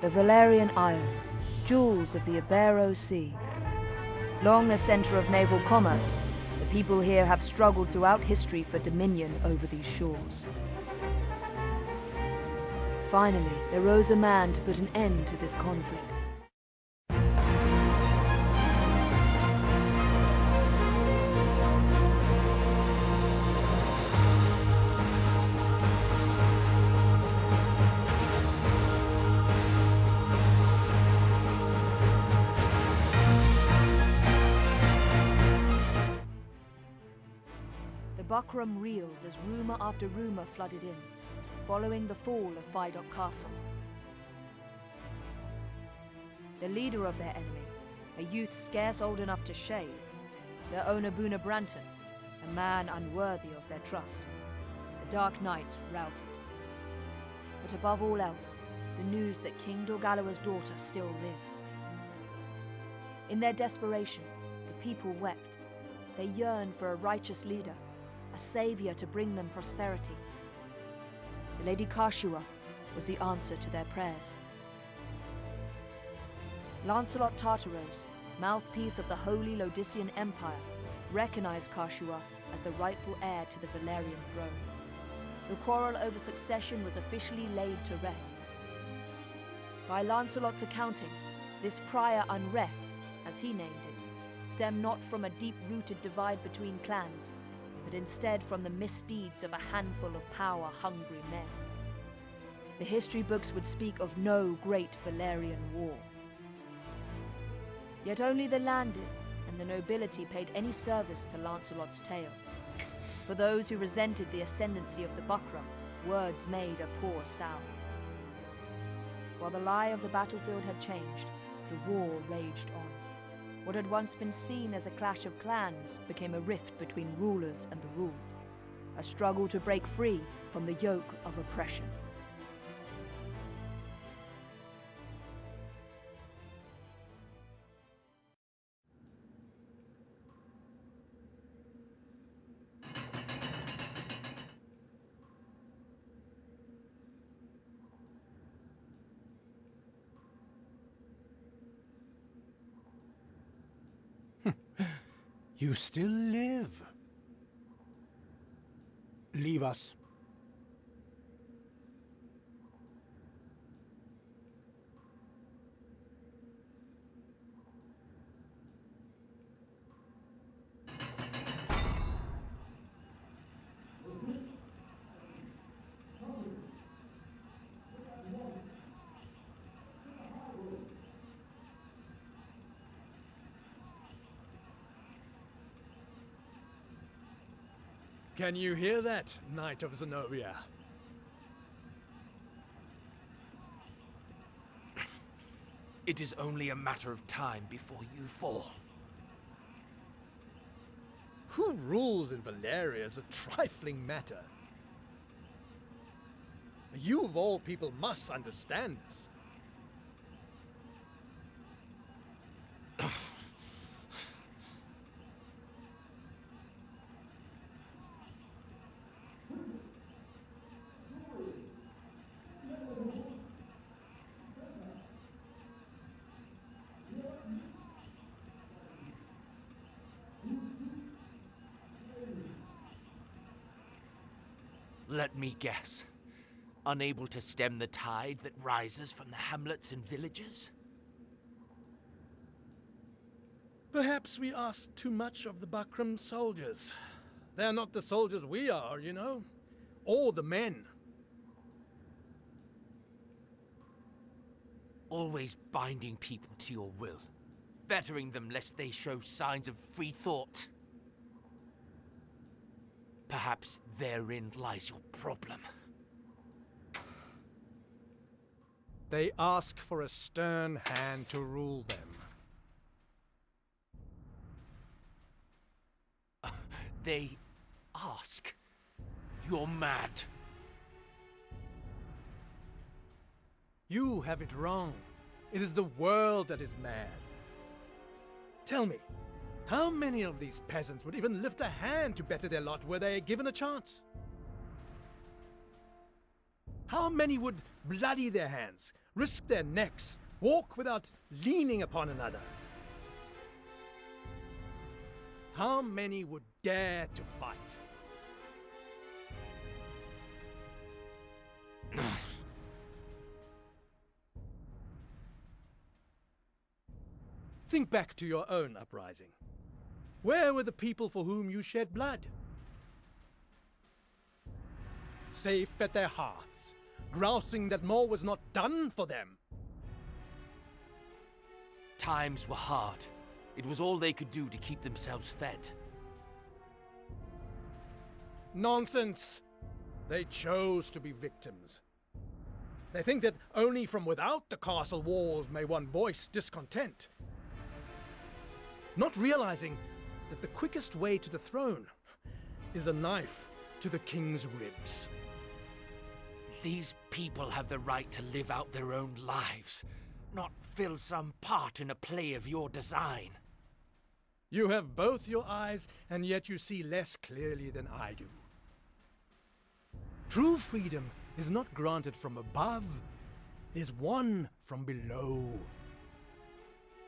The Valerian Isles, jewels of the Ibero Sea. Long a center of naval commerce, the people here have struggled throughout history for dominion over these shores. Finally, there rose a man to put an end to this conflict. The Buckram reeled as rumor after rumor flooded in, following the fall of Fidok Castle. The leader of their enemy, a youth scarce old enough to shave, their owner Buna Branton, a man unworthy of their trust, the Dark Knights routed. But above all else, the news that King Dorgalawa's daughter still lived. In their desperation, the people wept. They yearned for a righteous leader, a savior to bring them prosperity. The Lady Kashua was the answer to their prayers. Lancelot Tartaros, mouthpiece of the Holy Lodician Empire, recognized Kashua as the rightful heir to the Valerian throne. The quarrel over succession was officially laid to rest. By Lancelot's accounting, this prior unrest, as he named it, stemmed not from a deep-rooted divide between clans, but instead from the misdeeds of a handful of power-hungry men. The history books would speak of no great Valerian war. Yet only the landed and the nobility paid any service to Lancelot's tale. For those who resented the ascendancy of the Buckram, words made a poor salve. While the lie of the battlefield had changed, the war raged on. What had once been seen as a clash of clans became a rift between rulers and the ruled, a struggle to break free from the yoke of oppression. You still live. Leave us. Can you hear that, Knight of Zenobia? It is only a matter of time before you fall. Who rules in Valeria is a trifling matter. You of all people must understand this. Let me guess. Unable to stem the tide that rises from the hamlets and villages? Perhaps we ask too much of the Buckram soldiers. They're not the soldiers we are, you know. Or the men. Always binding people to your will. Fettering them lest they show signs of free thought. Perhaps therein lies your problem. They ask for a stern hand to rule them. They ask? You're mad. You have it wrong. It is the world that is mad. Tell me, how many of these peasants would even lift a hand to better their lot were they given a chance? How many would bloody their hands, risk their necks, walk without leaning upon another. How many would dare to fight? Think back to your own uprising. Where were the people for whom you shed blood? Safe at their hearths, grousing that more was not done for them. Times were hard. It was all they could do to keep themselves fed. Nonsense! They chose to be victims. They think that only from without the castle walls may one voice discontent, not realizing that the quickest way to the throne is a knife to the king's ribs. These people have the right to live out their own lives, not fill some part in a play of your design. You have both your eyes, and yet you see less clearly than I do. True freedom is not granted from above, it is won from below.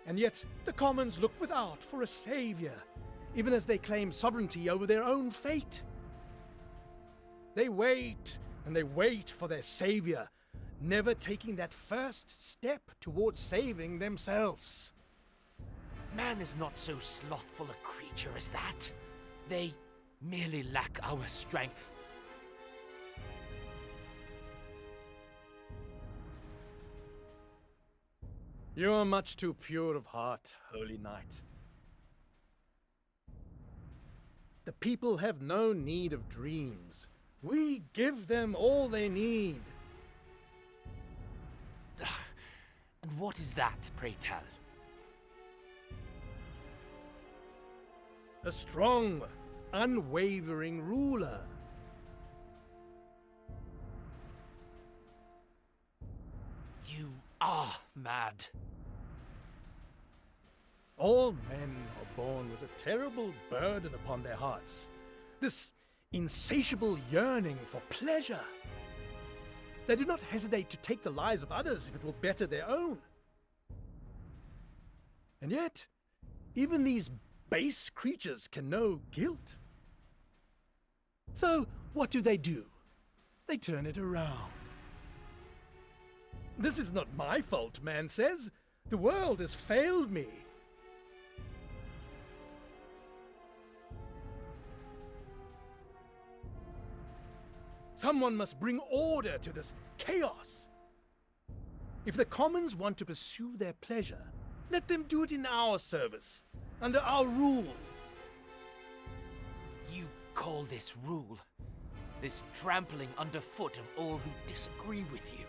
And yet the commons look without for a savior, even as they claim sovereignty over their own fate. They wait and they wait for their savior, never taking that first step towards saving themselves. Man is not so slothful a creature as that. They merely lack our strength. You are much too pure of heart, Holy Knight. The people have no need of dreams. We give them all they need. And what is that, pray tell? A strong, unwavering ruler. You are mad. All men are born with a terrible burden upon their hearts. This insatiable yearning for pleasure. They do not hesitate to take the lives of others if it will better their own. And yet, even these base creatures can know guilt. So, what do? They turn it around. This is not my fault, man says. The world has failed me. Someone must bring order to this chaos. If the commons want to pursue their pleasure, let them do it in our service, under our rule. You call this rule? This trampling underfoot of all who disagree with you?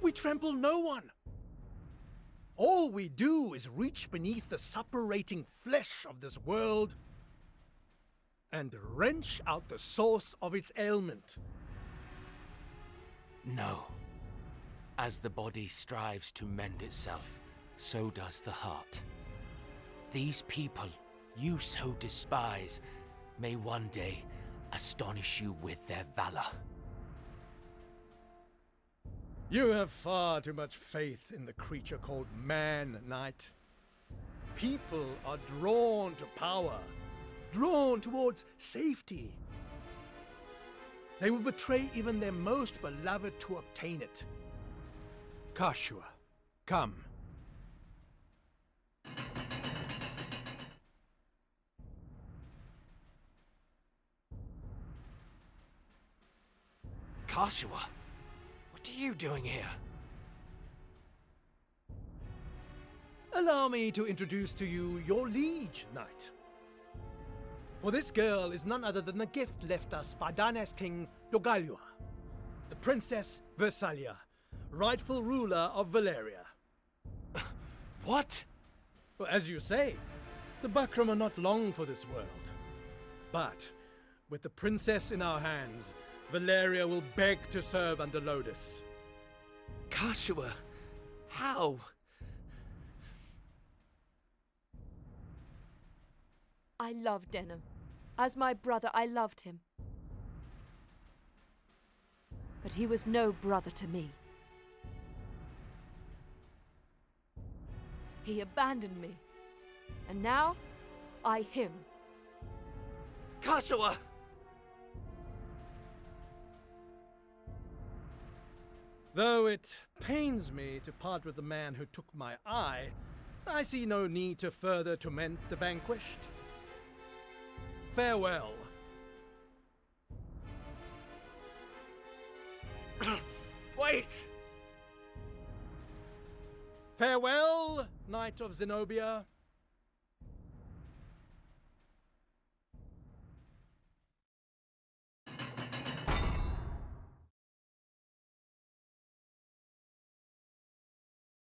We trample no one. All we do is reach beneath the suppurating flesh of this world and wrench out the source of its ailment. No. As the body strives to mend itself, so does the heart. These people you so despise may one day astonish you with their valor. You have far too much faith in the creature called man, Knight. People are drawn to power, drawn towards safety. They will betray even their most beloved to obtain it. Kashua, come. Kashua, what are you doing here? Allow me to introduce to you your liege, Knight. For this girl is none other than a gift left us by Dynast King Yogalua, the Princess Versalia, rightful ruler of Valeria. What? Well, as you say, the Bakram are not long for this world. But with the princess in our hands, Valeria will beg to serve under Lodis. Kashua, how? I loved Denham. As my brother, I loved him. but he was no brother to me. He abandoned me, and now I him. Kasua! Though it pains me to part with the man who took my eye, I see no need to further torment the vanquished. Farewell. Wait! Farewell, Knight of Zenobia.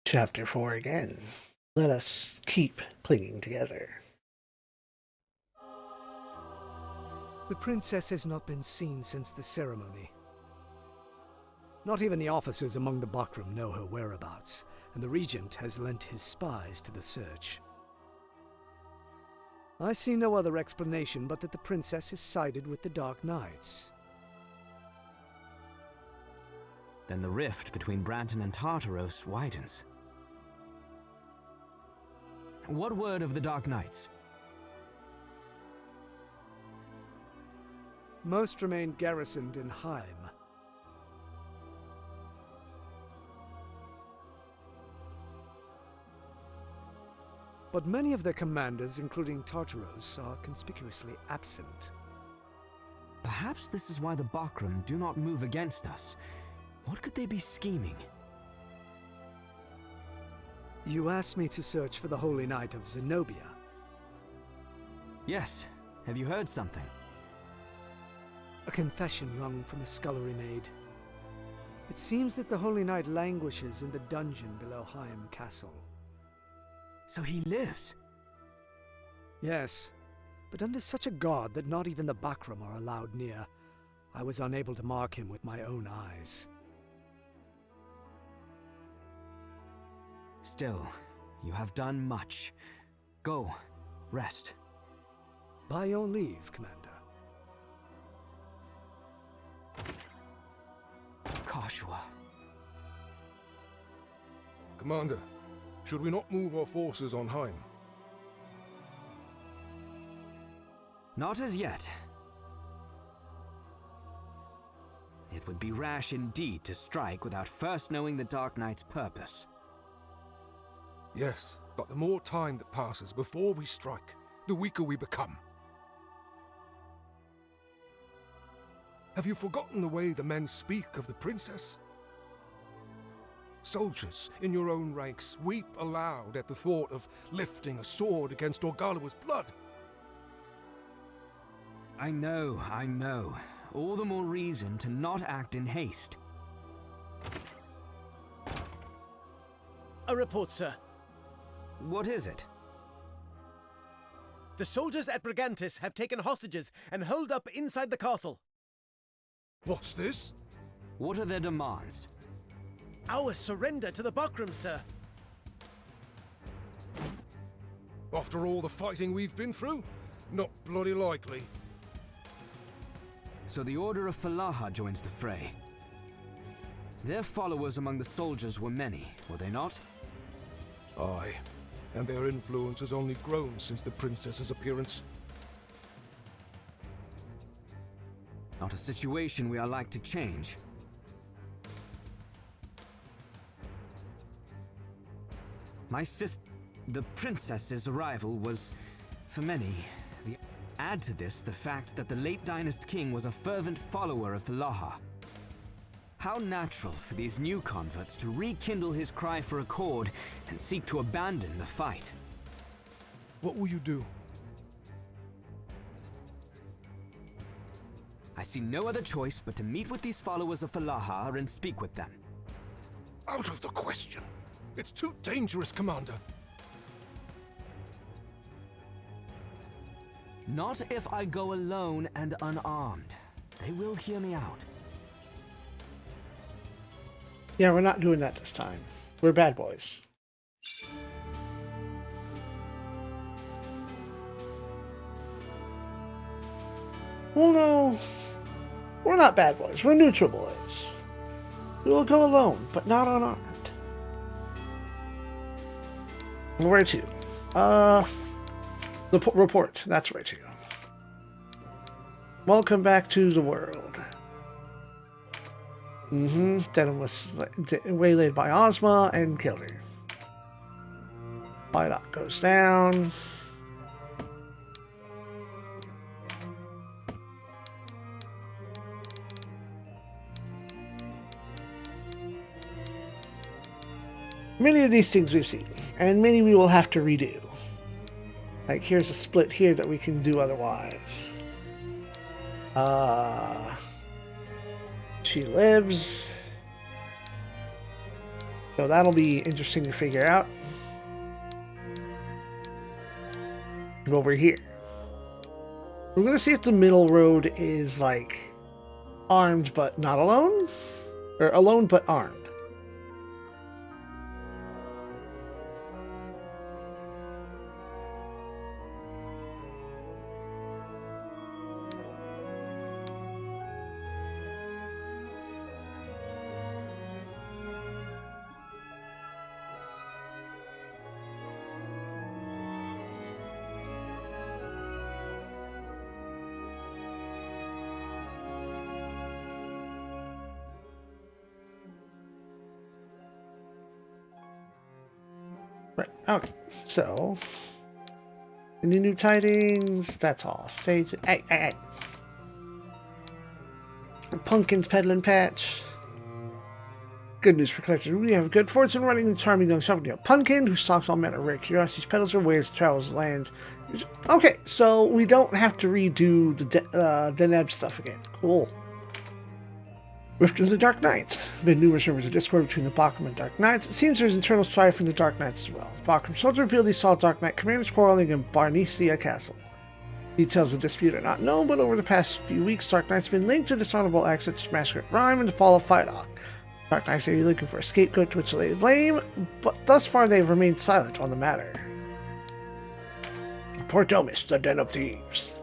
Chapter 4 again. Let us keep clinging together. The princess has not been seen since the ceremony. Not even the officers among the Bakram know her whereabouts, and the regent has lent his spies to the search. I see no other explanation but that the princess has sided with the Dark Knights. Then the rift between Branton and Tartaros widens. What word of the Dark Knights? Most remain garrisoned in Heim. But many of their commanders, including Tartaros, are conspicuously absent. Perhaps this is why the Bakram do not move against us. What could they be scheming? You asked me to search for the Holy Knight of Zenobia. Yes. Have you heard something? A confession wrung from a scullery maid. It seems that the Holy Knight languishes in the dungeon below Heim Castle. So he lives? Yes, but under such a guard that not even the Bakram are allowed near. I was unable to mark him with my own eyes. Still, you have done much. Go, rest. By your leave, Commander. Kasua. Commander, should we not move our forces on Heim? Not as yet. It would be rash indeed to strike without first knowing the Dark Knight's purpose. Yes, but the more time that passes before we strike, the weaker we become. Have you forgotten the way the men speak of the princess? Soldiers in your own ranks weep aloud at the thought of lifting a sword against Orgalawa's blood. I know. All the more reason to not act in haste. A report, sir. What is it? The soldiers at Brigantis have taken hostages and holed up inside the castle. What's this? What are their demands? Our surrender to the Bakram, sir. After all the fighting we've been through? Not bloody likely. So the Order of Falaha joins the fray. Their followers among the soldiers were many, were they not? Aye, and their influence has only grown since the princess's appearance. Not a situation we are like to change. The princess's arrival was, for many, add to this the fact that the late Dynast King was a fervent follower of Falaha. How natural for these new converts to rekindle his cry for accord and seek to abandon the fight. What will you do? I see no other choice but to meet with these followers of Falaha and speak with them. Out of the question. It's too dangerous, Commander. Not if I go alone and unarmed. They will hear me out. Yeah, we're not doing that this time. We're bad boys. Well, no. We're not bad boys. We're neutral boys. We will go alone, but not unarmed. Where to? The report. That's where to. Welcome back to the world. Denim was waylaid by Ozma and killed her. Vidoc goes down. Many of these things we've seen, and many we will have to redo. Like, here's a split here that we can do otherwise. She lives. So that'll be interesting to figure out. Go over here. We're gonna see if the middle road is like armed but not alone, or alone but armed. Right, okay, so any new tidings? That's all. Stage. Hey. Pumpkin's peddling patch. Good news for collectors. We have good fortune running the charming young shovel Pumpkin, who stocks all manner of rare curiosities, peddles her wares, travels lands. Okay, so we don't have to redo the Deneb stuff again. Cool. Rift of the Dark Knights. Been numerous rumors of discord between the Bakram and Dark Knights. It seems there's internal strife in the Dark Knights as well. Bakram soldiers revealed he saw Dark Knight commanders quarreling in Barnesia Castle. Details of the dispute are not known, but over the past few weeks, Dark Knight's been linked to dishonorable acts such as Massacre at Rhyme and the fall of Fidok. Dark Knights may be looking for a scapegoat to which to lay blame, but thus far they've remained silent on the matter. Port Domish, the Den of Thieves.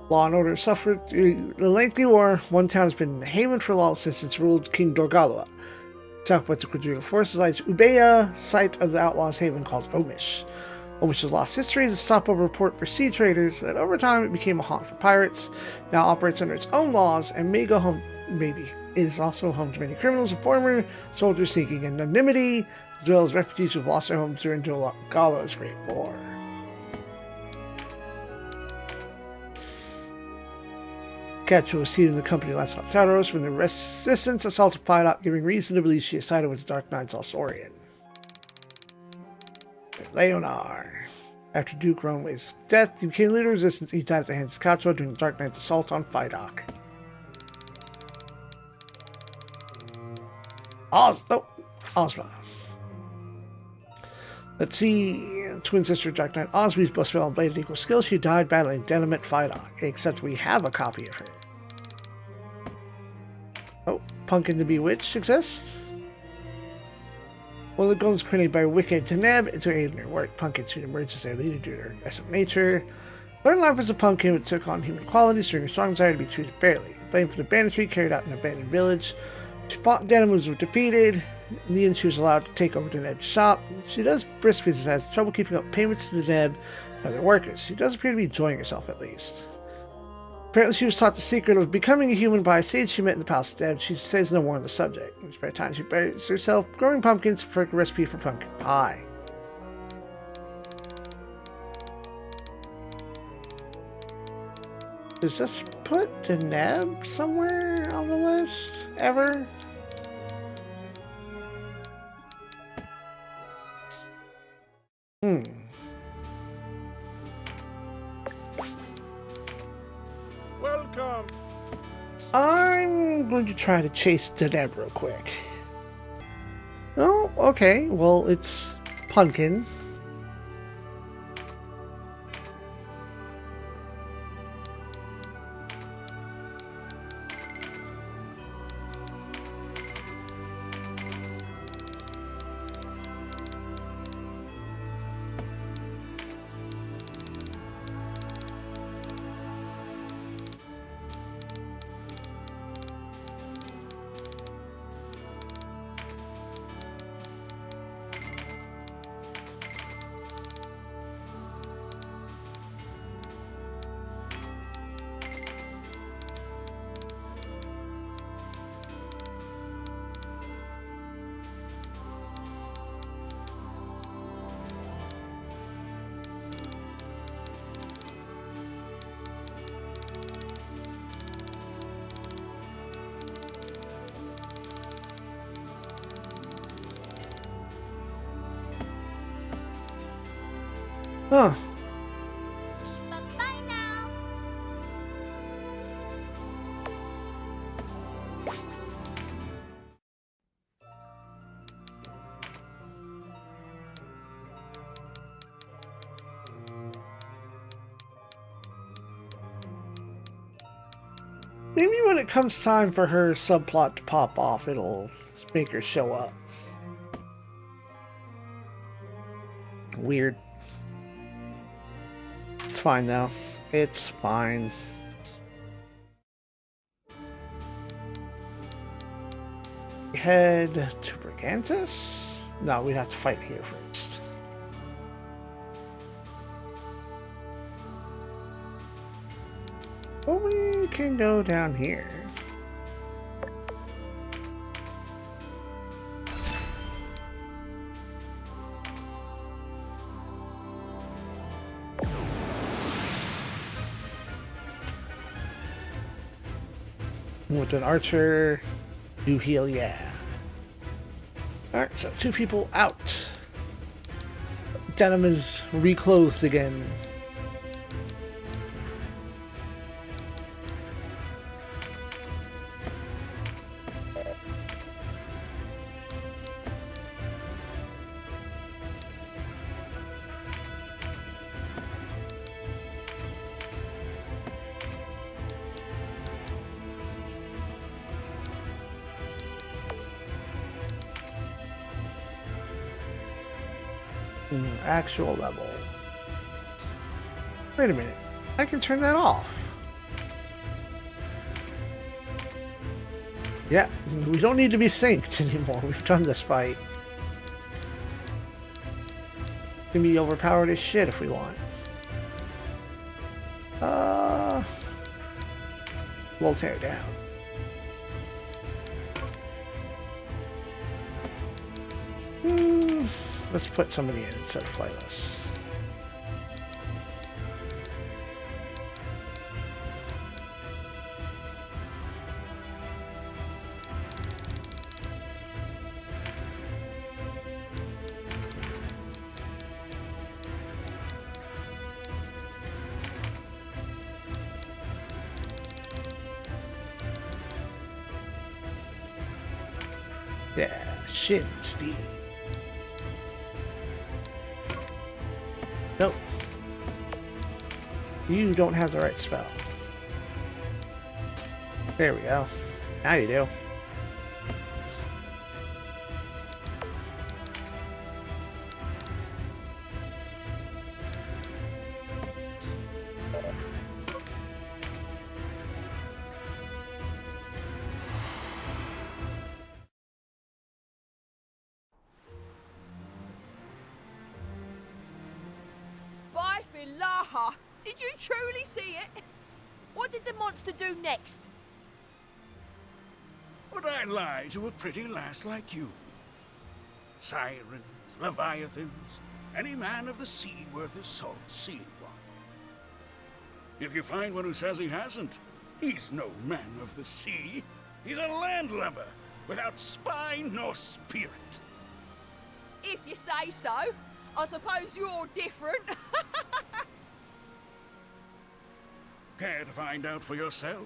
Law and order suffered through the lengthy war. One town has been a haven for lawlessness since ruled King Dorgalua. Southwest of Quadriga Forces lies Ubeya, site of the outlaws' haven called Omish. Omish's lost history is a stopover port for sea traders that over time it became a haunt for pirates. Now operates under its own laws and may go home, maybe. It is also home to many criminals and former soldiers seeking anonymity, as well as refugees who have lost their homes during Dorgalua's Great War. Catch was seated in the company of Lancelot Taros when the resistance assaulted Pydok, giving reason to believe she sided with the Dark Knight's Alsaurian. Leonar. After Duke Ronway's death, he became leader of resistance. He died at the hands of Kacho during the Dark Knight's assault on Pydok. Ozma. Let's see. Twin sister Dark Knight Oswi's both fell and bladed equal skill. She died battling Denim at Pydok, except we have a copy of her. Oh, Pumpkin the Bewitched exists. One of the golems created by Wicked Deneb to aid in her work. Pumpkin soon emerged as their leader due to her aggressive nature. Learned life as a pumpkin, but took on human qualities during her strong desire to be treated fairly. Blamed for the banditry carried out in an abandoned village. She fought Denim, was defeated. In the end, she was allowed to take over Deneb's shop. She does brisk business, has trouble keeping up payments to Deneb and other workers. She does appear to be enjoying herself, at least. Apparently, she was taught the secret of becoming a human by a sage she met in the Palace of Deneb. She says no more on the subject. In spare time, she buries herself growing pumpkins for a recipe for pumpkin pie. Does this put Deneb somewhere on the list? Ever? Welcome. I'm going to try to chase Deneb real quick. Oh, okay. Well, it's Pumpkin. Huh. Bye now. Maybe when it comes time for her subplot to pop off, it'll make her show up. Weird. It's fine though. It's fine. Head to Brigantus? No, we'd have to fight here first. Well, we can go down here. With an archer, do heal, yeah. Alright, so 2 people out. Denim is reclothed again. Actual level. Wait a minute. I can turn that off. Yeah, we don't need to be synced anymore. We've done this fight. We can be overpowered as shit if we want. We'll tear it down. Let's put somebody in instead of flightless. Yeah, Shin Steve. Nope. You don't have the right spell. There we go. Now you do. Did you truly see it? What did the monster do next? Would I lie to a pretty lass like you? Sirens, leviathans, any man of the sea worth his salt seen one. If you find one who says he hasn't, he's no man of the sea. He's a landlubber, without spine nor spirit. If you say so. I suppose you're different. Care to find out for yourself?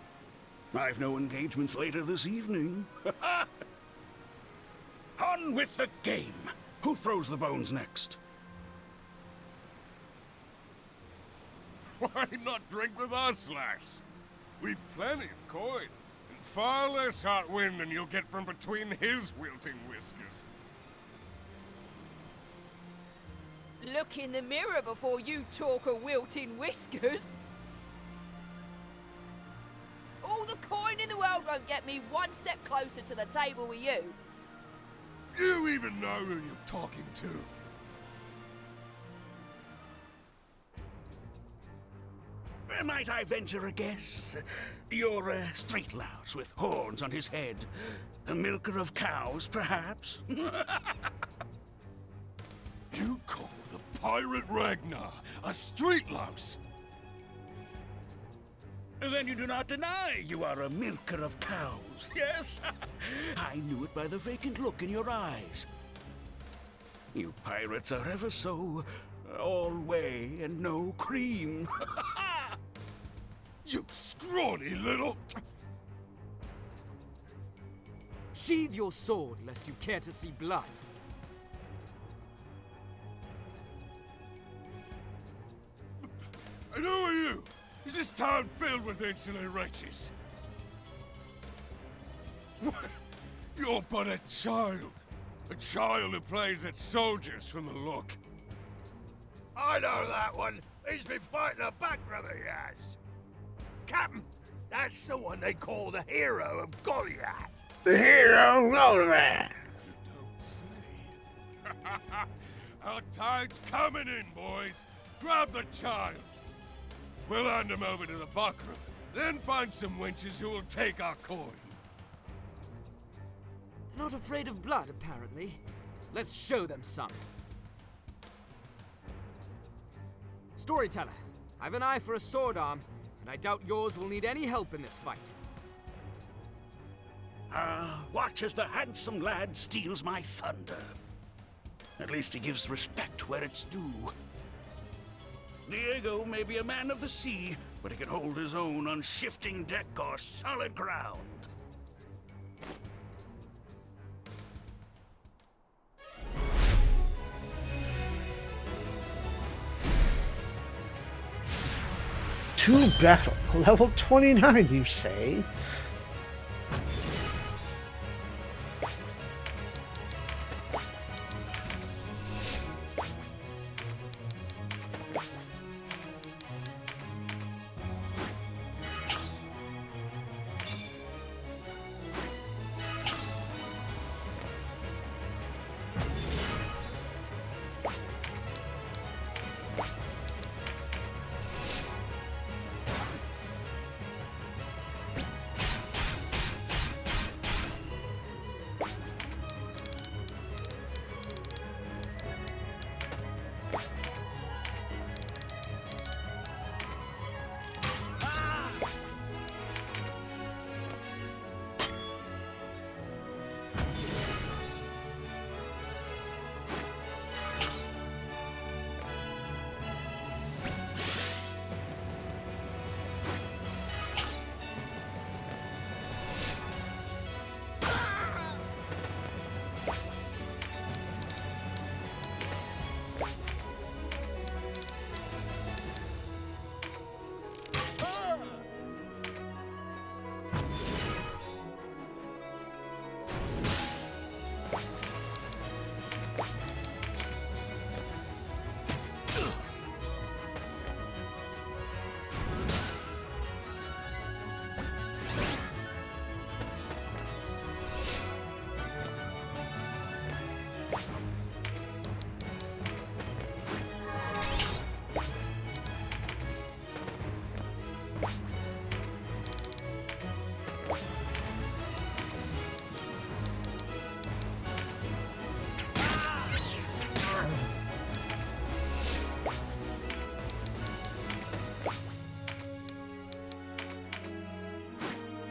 I've no engagements later this evening. On with the game! Who throws the bones next? Why not drink with us, lass? We've plenty of coin, and far less hot wind than you'll get from between his wilting whiskers. Look in the mirror before you talk of wilting whiskers. All the coin in the world won't get me one step closer to the table with you. You even know who you're talking to. Might I venture a guess? You're a street louse with horns on his head. A milker of cows, perhaps? You call the pirate Ragnar a street louse? Then you do not deny you are a milker of cows, yes? I knew it by the vacant look in your eyes. You pirates are ever so all whey and no cream. You scrawny little... Sheathe your sword, lest you care to see blood. And who are you? Is this town filled with insular wretches? What? You're but a child. A child who plays at soldiers from the look. I know that one. He's been fighting a background, he has. Captain, that's the one they call the hero of Goliath. The hero Goliath. Don't say. Our tide's coming in, boys. Grab the child. We'll hand him over to the buckroom, then find some wenches who will take our coin. They're not afraid of blood, apparently. Let's show them some. Storyteller, I've an eye for a sword arm, and I doubt yours will need any help in this fight. Watch as the handsome lad steals my thunder. At least he gives respect where it's due. Diego may be a man of the sea, but he can hold his own on shifting deck or solid ground. To battle. Level 29, you say?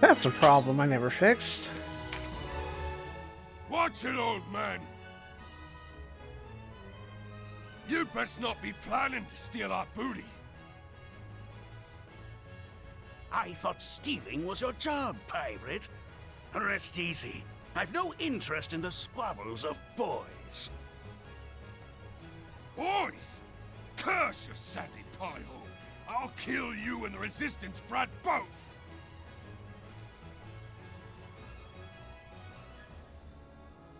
That's a problem I never fixed. Watch it, old man. You'd best not be planning to steal our booty. I thought stealing was your job, pirate. Rest easy. I've no interest in the squabbles of boys. Boys? Curse your sandy pie-hole. I'll kill you and the Resistance brat both.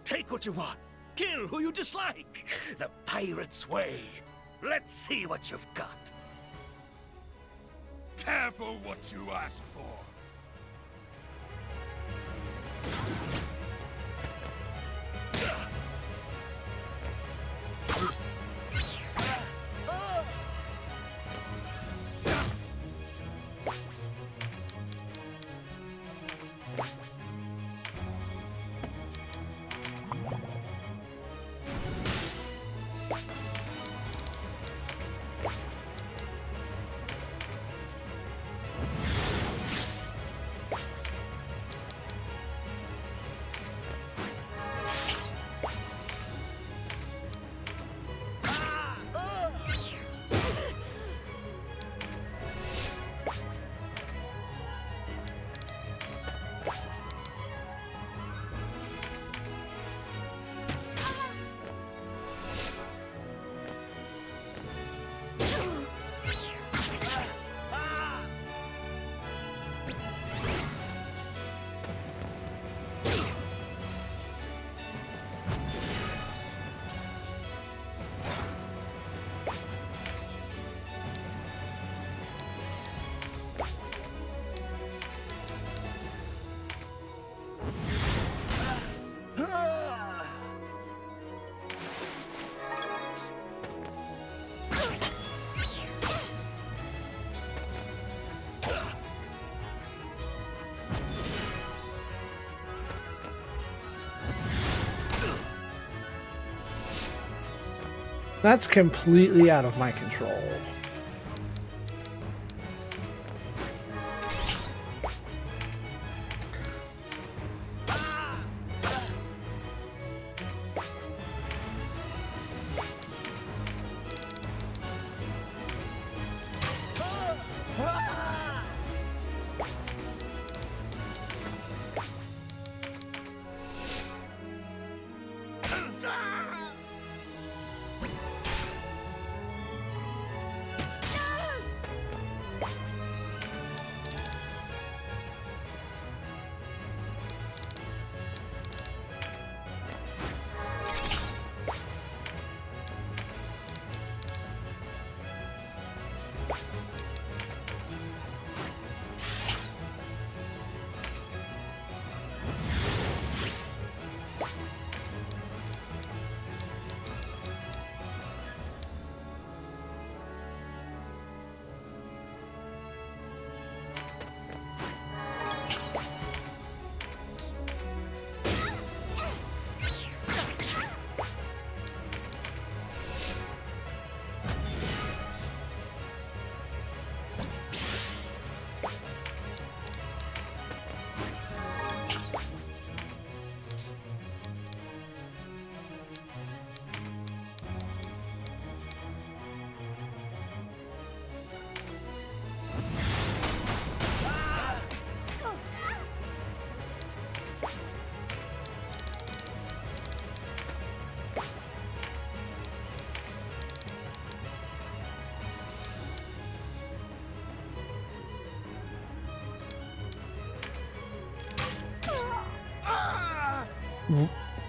Take what you want. Kill who you dislike. The pirate's way. Let's see what you've got. Careful what you ask for. That's completely out of my control.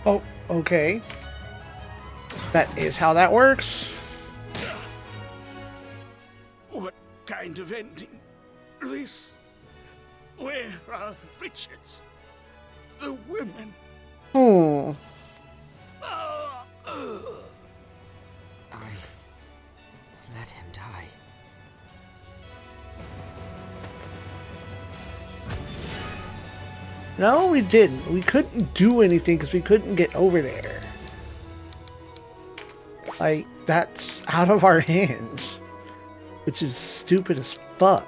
Oh, okay. That is how that works. What kind of ending? This? Where are the riches? The women? Oh. I let him die. No, we didn't. We couldn't do anything because we couldn't get over there. Like, that's out of our hands. Which is stupid as fuck.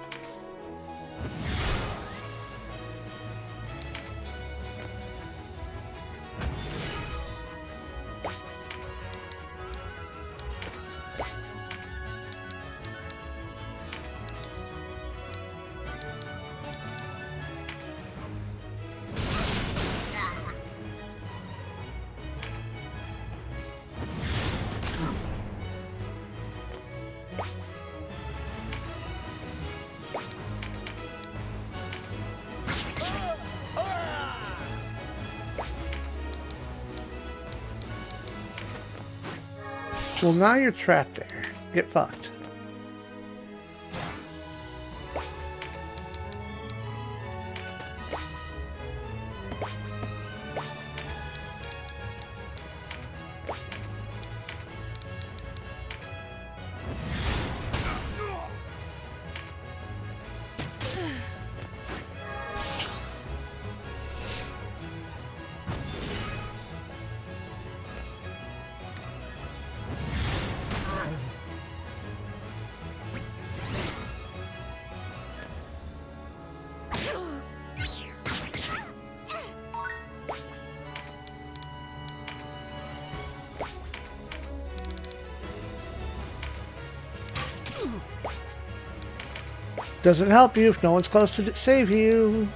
Well, now you're trapped there. Get fucked. Doesn't help you if no one's close to save you.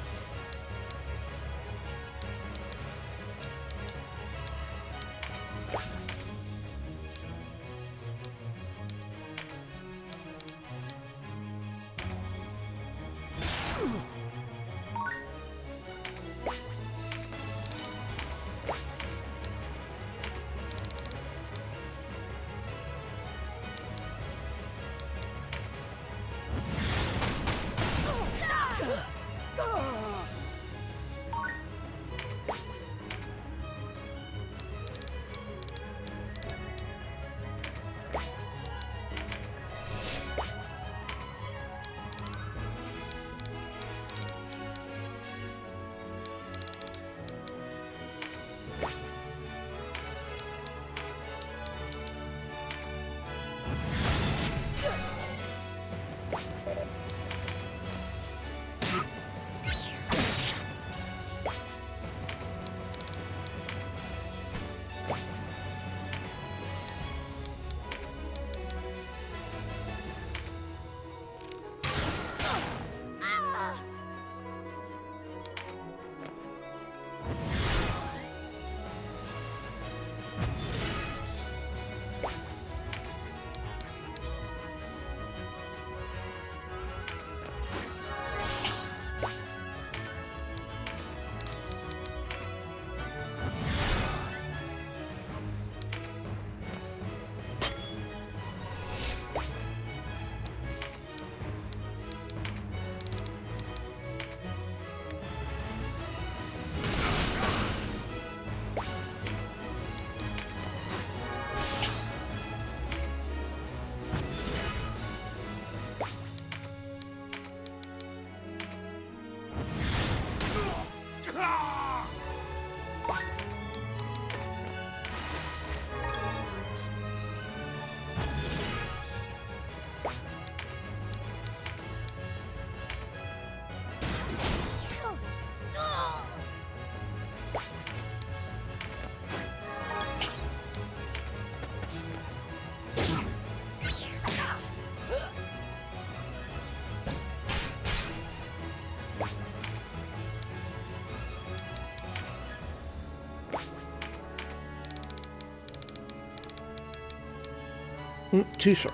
Too short.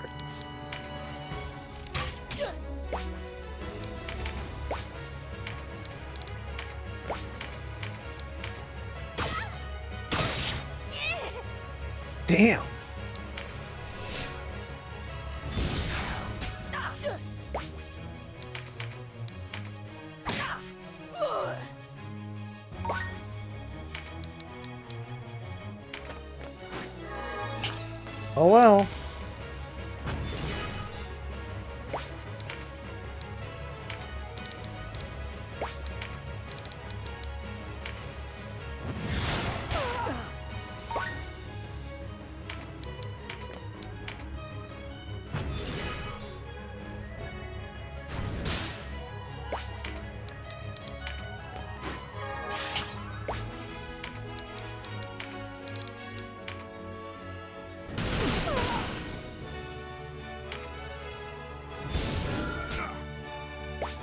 Damn. Oh well.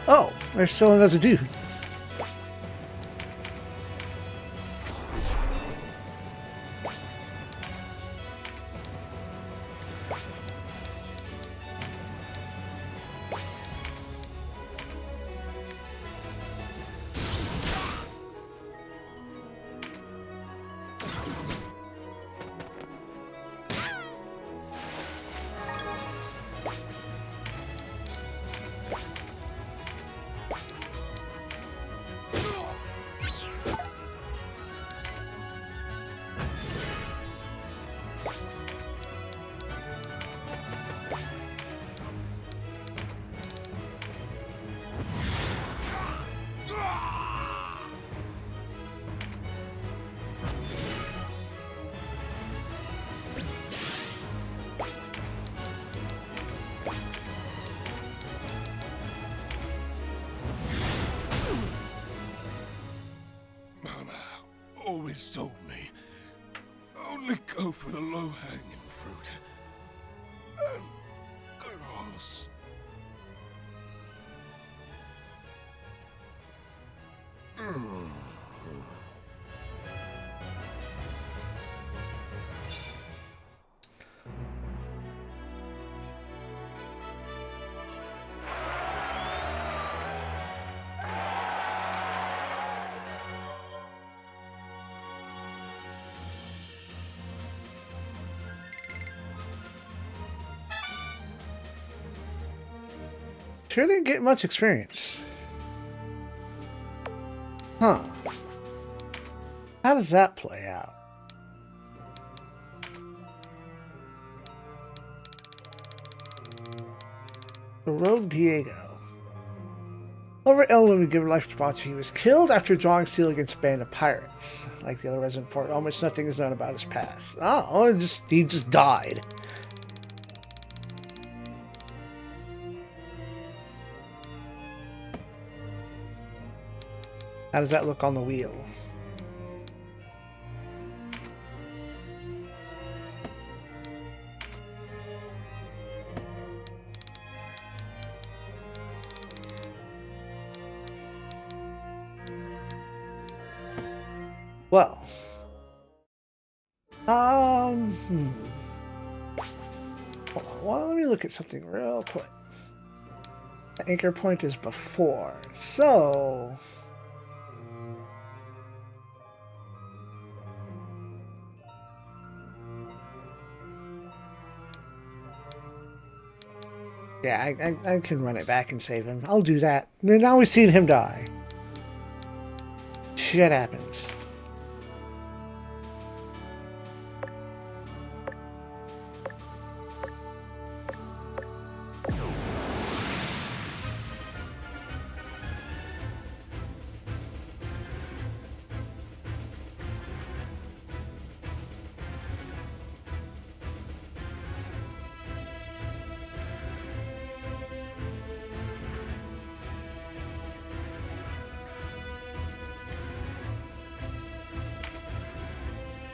Oh, there's still another dude. Always told me, only go for the low-hanging fruit. And girls. Sure didn't get much experience. Huh. How does that play out? The Rogue Diego. Over Elden would give life to Bocce. He was killed after drawing seal against a band of pirates. Like the other resident port, almost nothing is known about his past. Oh, he just died. How does that look on the wheel? Well, hold on. Well, let me look at something real quick. The anchor point is before, so yeah, I can run it back and save him. I'll do that. Now we've seen him die. Shit happens.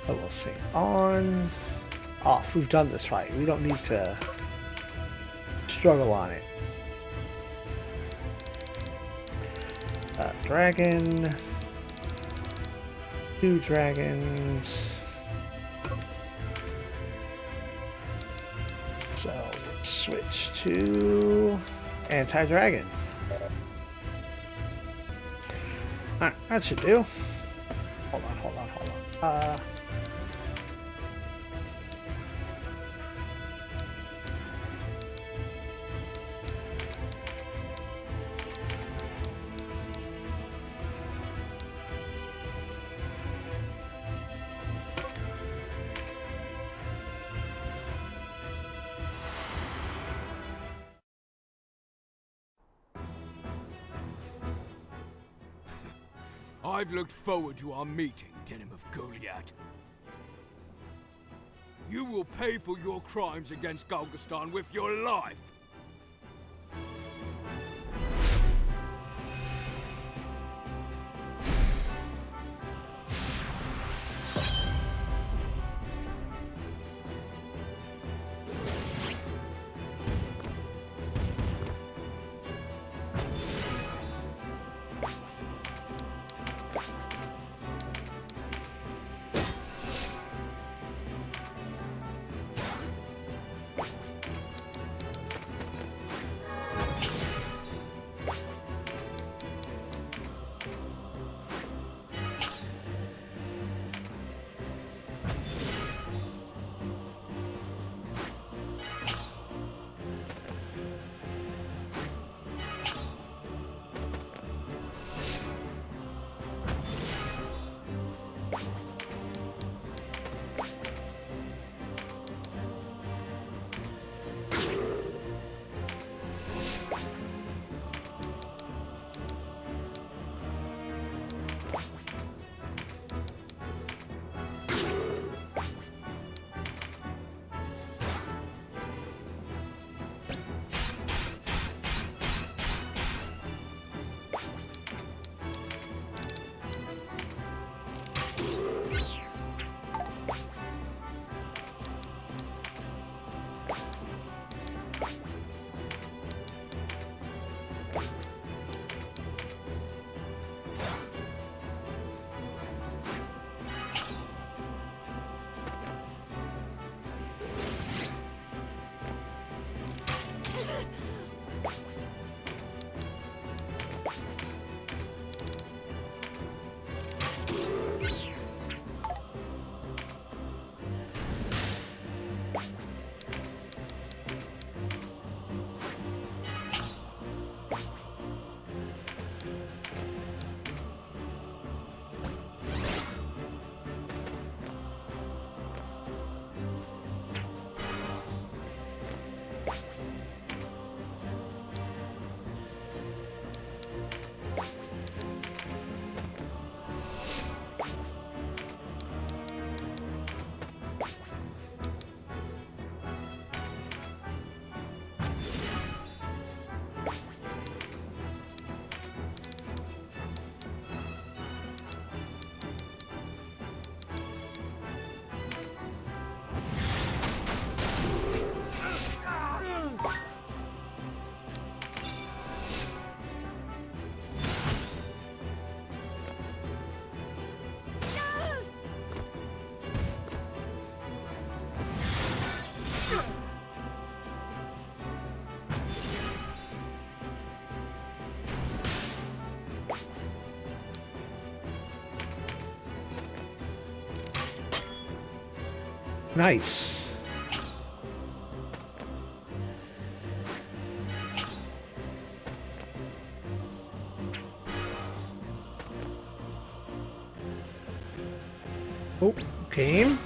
We'll see. On, off. We've done this fight. We don't need to struggle on it. Dragon. 2 dragons. So switch to anti-dragon. Alright, that should do. Hold on. I've looked forward to our meeting, Denim of Goliath. You will pay for your crimes against Galgastan with your life. Nice. Oh, game.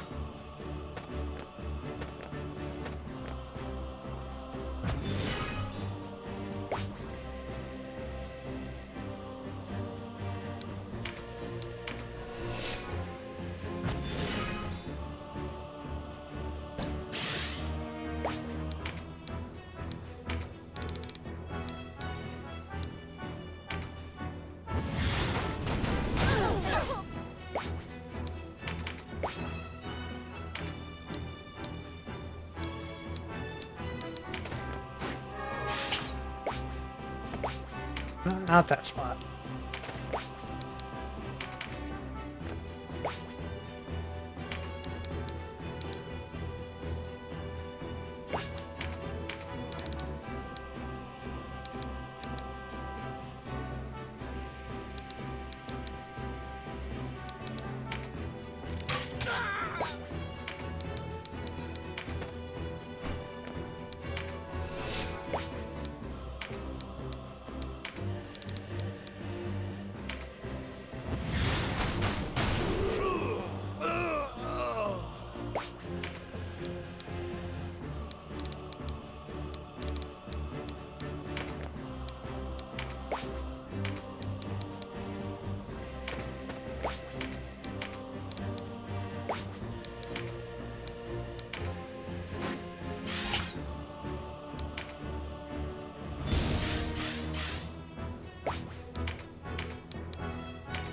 Not that spot.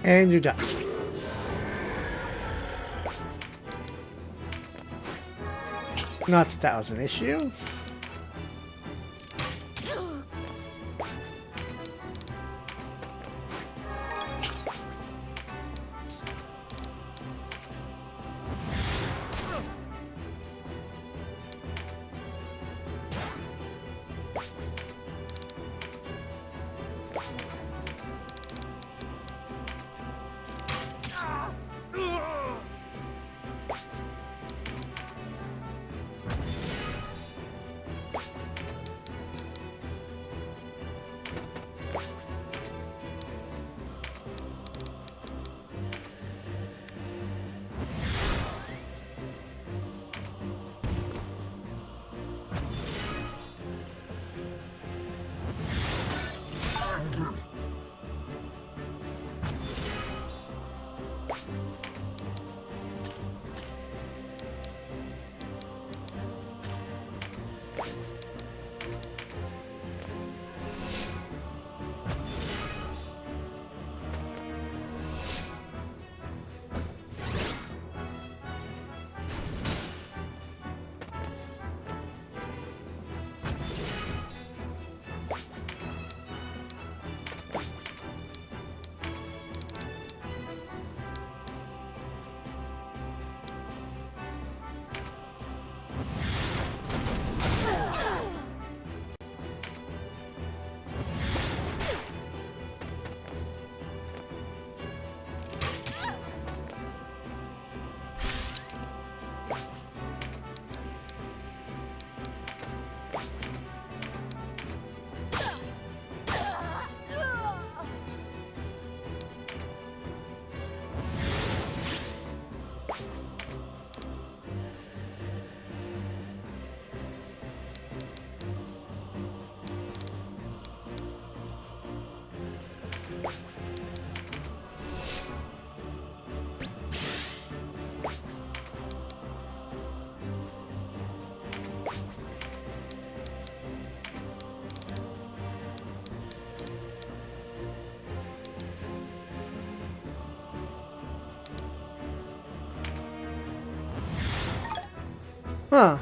And you're done. Not that that was an issue. Huh.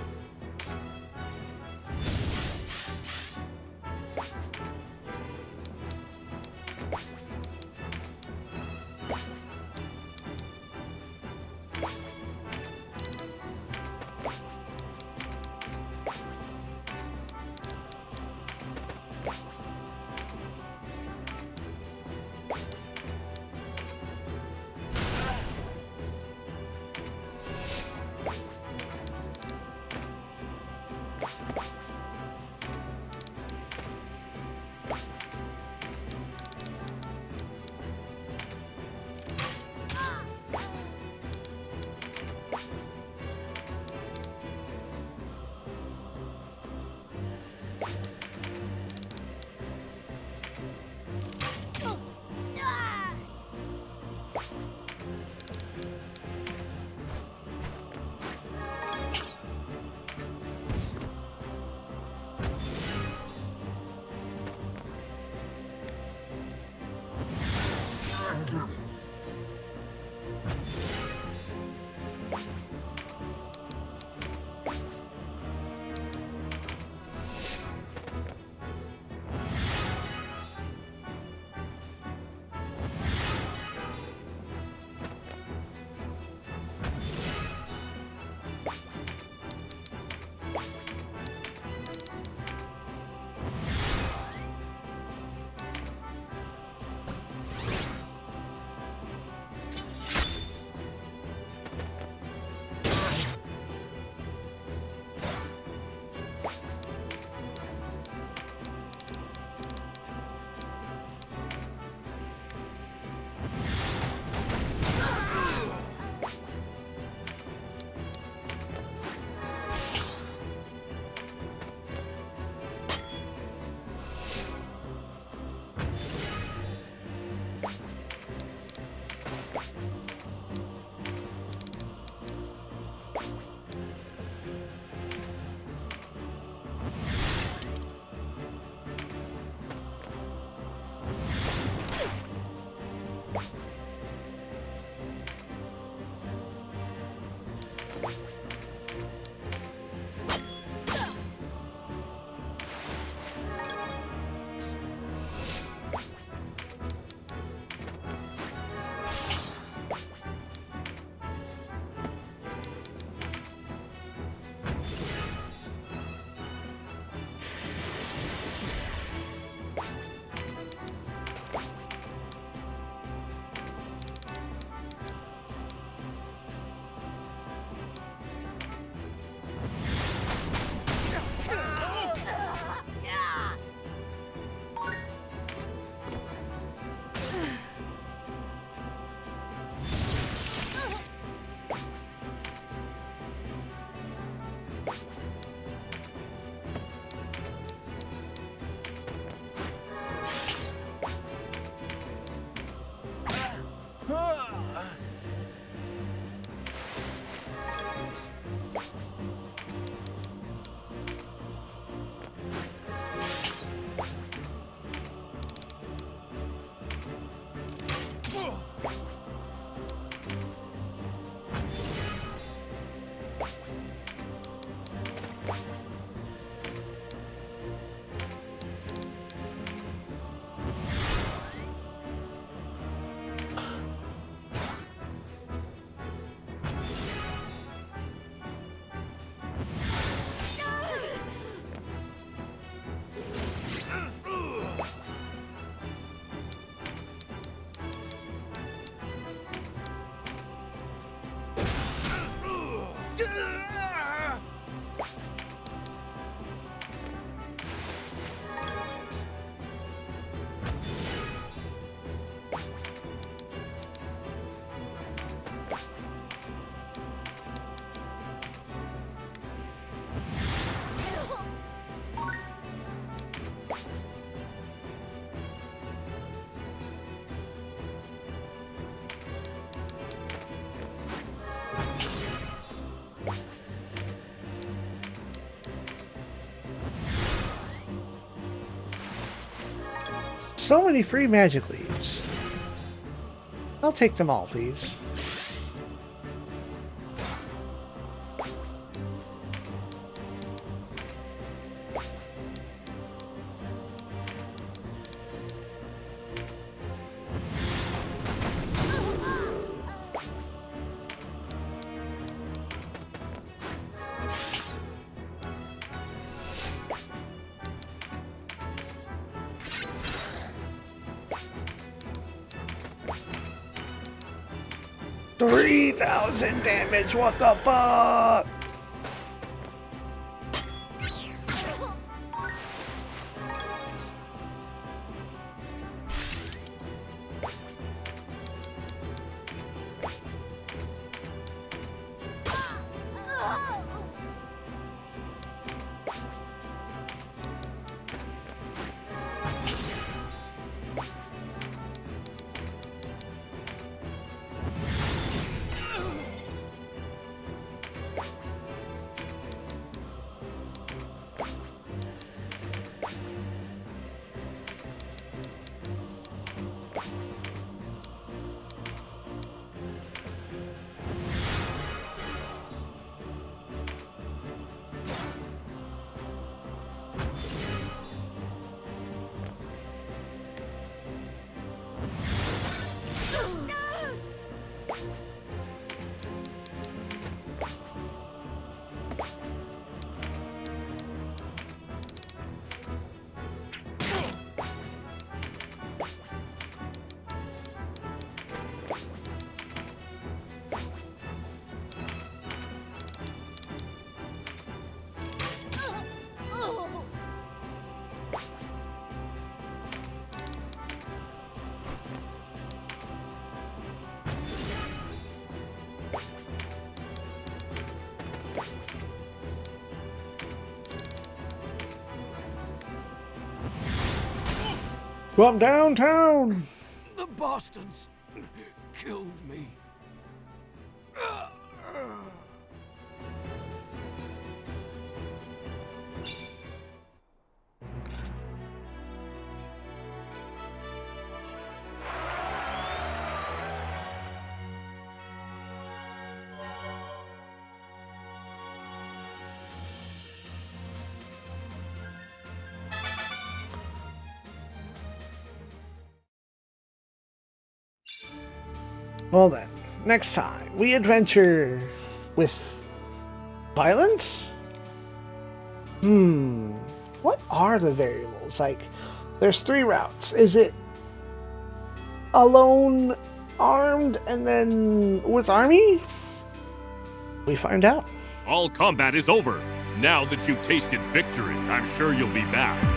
So many free magic leaves. I'll take them all, please. $3,000 damage, what the fuck? Well, downtown. The bastards killed me. Well then, next time we adventure with violence? What are the variables? Like, there's 3 routes. Is it alone, armed, and then with army? We find out. All combat is over. Now that you've tasted victory, I'm sure you'll be back.